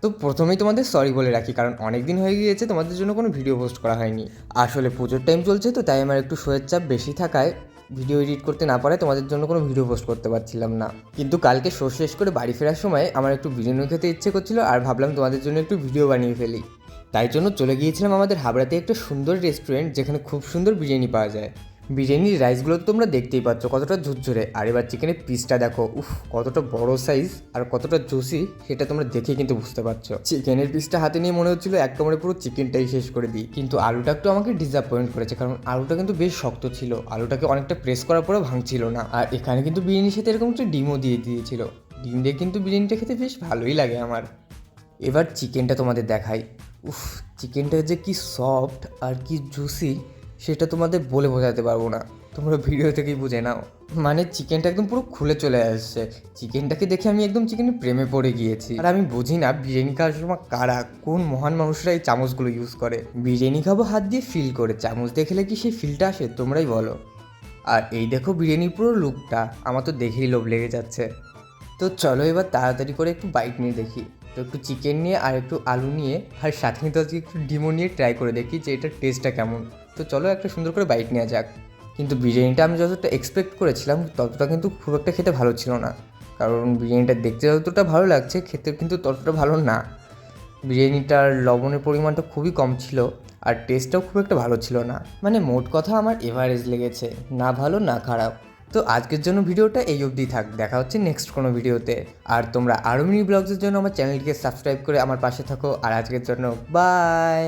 তো প্রথমেই তোমাদের সরি বলে রাখি, কারণ অনেক দিন হয়ে গিয়েছে তোমাদের জন্য কোনো ভিডিও পোস্ট করা হয়নি। আসলে পুজোর টাইম চলছে, তো তাই আমার একটু শোয়ের চাপ বেশি থাকায় ভিডিও এডিট করতে না পারায় তোমাদের জন্য কোনো ভিডিও পোস্ট করতে পারছিলাম না। কিন্তু কালকে শো শেষ করে বাড়ি ফেরার সময় আমার একটু বিরিয়ানি খেতে ইচ্ছে করছিল, আর ভাবলাম তোমাদের জন্য একটু ভিডিও বানিয়ে ফেলি। তাই জন্য চলে গিয়েছিলাম আমাদের হাবড়াতে একটা সুন্দর রেস্টুরেন্ট, যেখানে খুব সুন্দর বিরিয়ানি পাওয়া যায়। বিরিয়ানির রাইসগুলো তো তোমরা দেখতেই পাচ্ছ কতটা ঝুরঝুরে, আর এবার চিকেনের পিসটা দেখো, উফ কতটা বড় সাইজ আর কতটা জুসি, সেটা তোমরা দেখেই কিন্তু বুঝতে পারছো। চিকেনের পিসটা হাতে নিয়ে মনে হচ্ছিল এক কামড়ে পুরো চিকেনটাই শেষ করে দিই, কিন্তু আলুটা একটু আমাকে ডিসঅ্যাপয়েন্ট করেছে, কারণ আলুটা কিন্তু বেশ শক্ত ছিল, আলুটাকে অনেকটা প্রেস করার পরে ভাঙছিল না। আর এখানে কিন্তু বিরিয়ানির সাথে এরকম একটা ডিমও দিয়ে দিয়েছিল, ডিম দিয়ে কিন্তু বিরিয়ানিটা খেতে বেশ ভালোই লাগে আমার। এবার চিকেনটা তোমাদের দেখাই। উফ, চিকেনটা যে কি সফট আর কি জুসি সেটা তোমাদের বলে বোঝাতে পারবো না, তোমরা ভিডিও থেকেই বুঝে নাও। মানে চিকেনটা একদম পুরো খুলে চলে আসছে। চিকেনটাকে দেখে আমি একদম চিকেনের প্রেমে পড়ে গিয়েছি। আর আমি বুঝি না বিরিয়ানি খাওয়ার সময় কারা, কোন মহান মানুষরা এই চামচগুলো ইউজ করে। বিরিয়ানি খাবো হাত দিয়ে ফিল করে, চামচ দেখলে কি সেই ফিলটা আসে, তোমরাই বলো। আর এই দেখো বিরিয়ানির পুরো লুকটা, আমার তো দেখেই লোভ লেগে যাচ্ছে। তো চলো এবার তাড়াতাড়ি করে একটু বাইট নিয়ে দেখি। তো একটু চিকেন নিয়ে আর একটু আলু নিয়ে আর সাথে কিন্তু আজকে একটু ডিমও নিয়ে ট্রাই করে দেখি যে এটার টেস্টটা কেমন। তো চলো একটা সুন্দর করে বাইট নেওয়া যাক। কিন্তু বিরিয়ানিটা আমি যতটা এক্সপেক্ট করেছিলাম ততটা কিন্তু খুব একটা খেতে ভালো ছিল না, কারণ বিরিয়ানিটা দেখতে যতটা ভালো লাগছে খেতে কিন্তু ততটা ভালো না। বিরিয়ানিটার লবণের পরিমাণটা খুবই কম ছিল, আর টেস্টটাও খুব একটা ভালো ছিল না। মানে মোট কথা আমার এভারেজ লেগেছে, না ভালো না খারাপ। তো আজকের জন্য ভিডিওটা এই অবধি থাক, দেখা হচ্ছে নেক্সট কোনো ভিডিওতে। আর তোমরা আরও মিনি ব্লগসের জন্য আমার চ্যানেলটিকে সাবস্ক্রাইব করে আমার পাশে থাকো। আর আজকের জন্য বাই।